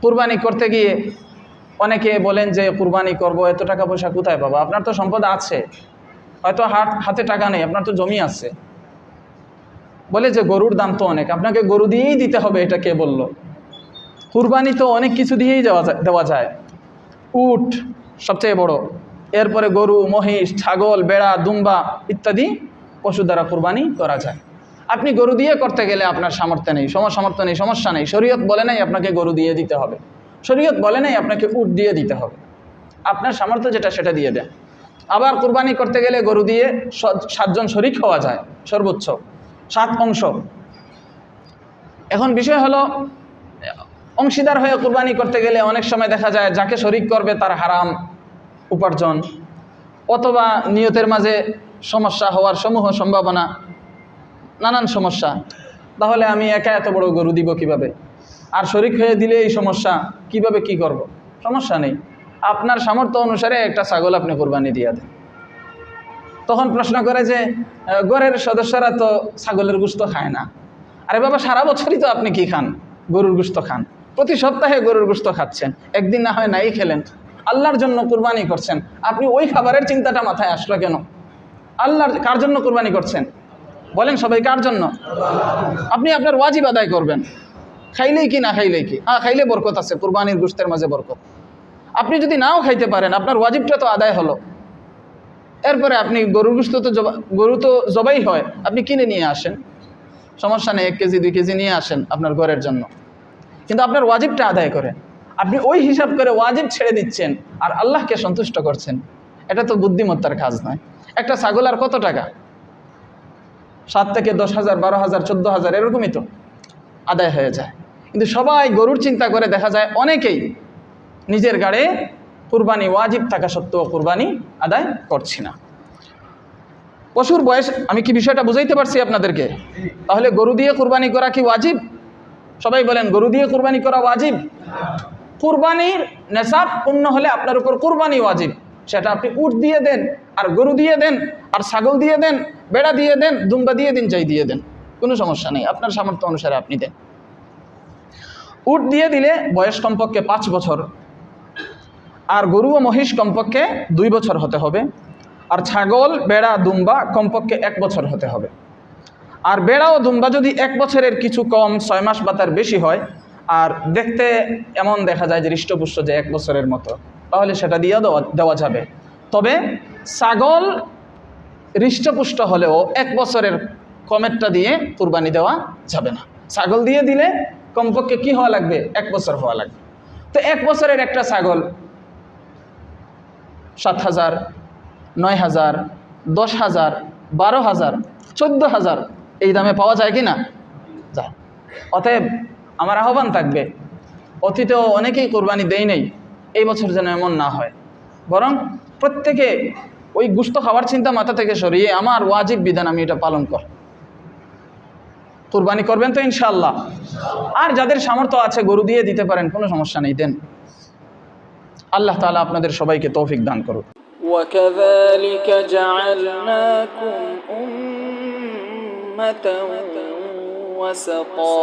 কুরবানি করতে গিয়ে অনেকে বলেন যে কুরবানি করব, এত টাকা পয়সা কোথায় পাবো? আপনার তো সম্পদ আছে, হয়তো হাতে টাকা নেই, আপনার তো জমি আছে। বলে যে গরুর দাম তো অনেক, আপনাকে গরু দিয়েই দিতে হবে, এটা কে বলল? কুরবানি তো অনেক কিছু দিয়েই দেওয়া যায়। উট সবচেয়ে বড়, এরপরে গরু, মহিষ, ছাগল, বেড়া, দুম্বা ইত্যাদি পশু দ্বারা কুরবানি করা যায়। আপনি গরু দিয়ে করতে গেলে আপনার সামর্থ্য নেই, সামর্থ্য নেই, সমস্যা নেই। শরীয়ত বলে নাই আপনাকে গরু দিয়ে দিতে হবে, শরীয়ত বলে নাই আপনাকে উট দিয়ে দিতে হবে। আপনার সামর্থ্য যেটা সেটা দিয়ে দেন। আবার কুরবানি করতে গেলে গরু দিয়ে 7 জন শরিক হওয়া যায়, সর্বোচ্চ 7 অংশ। এখন বিষয় হলো, অংশীদার হয়ে কুরবানি করতে গেলে অনেক সময় দেখা যায় যাকে শরিক করবে তার হারাম উপার্জন, অথবা নিয়তের মাঝে সমস্যা হওয়ার সমূহ সম্ভাবনা, নানান সমস্যা। তাহলে আমি একা এত বড় গরু দিব কিভাবে? আর শরিক হয়ে দিলে এই সমস্যা, কিভাবে কি করব? সমস্যা নেই, আপনার সামর্থ্য অনুসারে একটা ছাগল আপনি কুরবানি দিয়ে দেন। তখন প্রশ্ন করে যে ঘরের সদস্যরা তো ছাগলের গোশত খায় না। আরে বাবা, সারা বছরই তো আপনি কি খান? গরুর গোশত খান, প্রতি সপ্তাহে গরুর গোশত খাচ্ছেন, একদিন না হয় নাই খেলেন, আল্লাহর জন্য কুরবানি করছেন। আপনি ওই খাবারের চিন্তাটা মাথায় আসলো কেন? আল্লাহর, কার জন্য কুরবানি করছেন বলেন সবাই? কার জন্য? আপনি আপনার ওয়াজিব আদায় করবেন, খাইলেই কি না খাইলেই কি? হ্যাঁ, খাইলে বরকত আছে, কুরবানির গোশতের মাঝে বরকত। আপনি যদি নাও খাইতে পারেন, আপনার ওয়াজিবটা তো আদায় হলো। এরপরে আপনি গরুর গোশত তো গরু তো জবাই হয়, আপনি কিনে নিয়ে আসেন, সমস্যা নেই, 1 কেজি 2 কেজি নিয়ে আসেন আপনার ঘরের জন্য, কিন্তু আপনার ওয়াজিবটা আদায় করেন। আপনি ওই হিসাব করে ওয়াজিব ছেড়ে দিচ্ছেন আর আল্লাহকে সন্তুষ্ট করছেন, এটা তো বুদ্ধিমত্তার কাজ নয়। একটা ছাগল আর কত টাকা? 7 থেকে 10,000, 12,000, 14,000 এরকমই তো আদায় হয়ে যায়। কিন্তু সবাই গরুর চিন্তা করে দেখা যায় অনেকেই নিজের গাড়ে কুরবানি ওয়াজিব থাকা সত্ত্বেও কুরবানি আদায় করছি না। পশুর বয়স, আমি কি বিষয়টা বুঝাইতে পারছি আপনাদেরকে? তাহলে গরু দিয়ে কুরবানি করা কি ওয়াজিব? সবাই বলেন, গরু দিয়ে কুরবানি করা ওয়াজিব? কুরবানির নেশাব পূর্ণ হলে আপনার উপর কুরবানি ওয়াজিব। সেটা আপনি উট দিয়ে দেন, আর গরু দিয়ে দেন, আর ছাগল দিয়ে দেন, বেড়া দিয়ে দেন, দুম্বা দিয়ে দিন, যাই দিয়ে দেন, কোনো সমস্যা নেই, আপনার সামর্থ্য অনুসারে আপনি দেন। উট দিয়ে দিলে বয়স কমপক্ষে 5 বছর, আর গরু ও মহিষ কমপক্ষে 2 বছর হতে হবে, আর ছাগল, বেড়া, দুম্বা কমপক্ষে 1 বছর হতে হবে। আর বেড়া ও দুম্বা যদি 1 বছরের কিছু কম, 6 মাস বা তার বেশি হয়, আর দেখতে এমন দেখা যায় যে হৃষ্টপুষ্ট, যে 1 বছরের মতো, তাহলে সেটা দিয়ে দেওয়া যাবে। তবে ছাগল হৃষ্টপুষ্ট হলেও 1 বছরের কমেরটা দিয়ে কুরবানি দেওয়া যাবে না। ছাগল দিয়ে দিলে কমপক্ষে কি হওয়া লাগবে? 1 বছর হওয়া লাগবে। তো 1 বছরের একটা ছাগল 7,000, 9,000, 10,000, 12,000, 14,000 এই দামে পাওয়া যায় কি না? যায়। অতএব আমার আহ্বান থাকবে, অতীতেও অনেকেই কোরবানি দেয় নেই, এই বছর যেন এমন না হয়, বরং প্রত্যেকে ওই গোশত খাওয়ার চিন্তা মাথা থেকে সরিয়ে আমার ওয়াজিব বিধান আমি এটা পালন কর। কুরবানি করবেন তো ইনশাআল্লাহ? আর যাদের সামর্থ্য আছে গরু দিয়ে দিতে পারেন, কোনো সমস্যা নেই, দেন। আল্লাহ তাআলা আপনাদের সবাইকে তৌফিক দান করুন। وكذلك جعلناكم أمة وسطا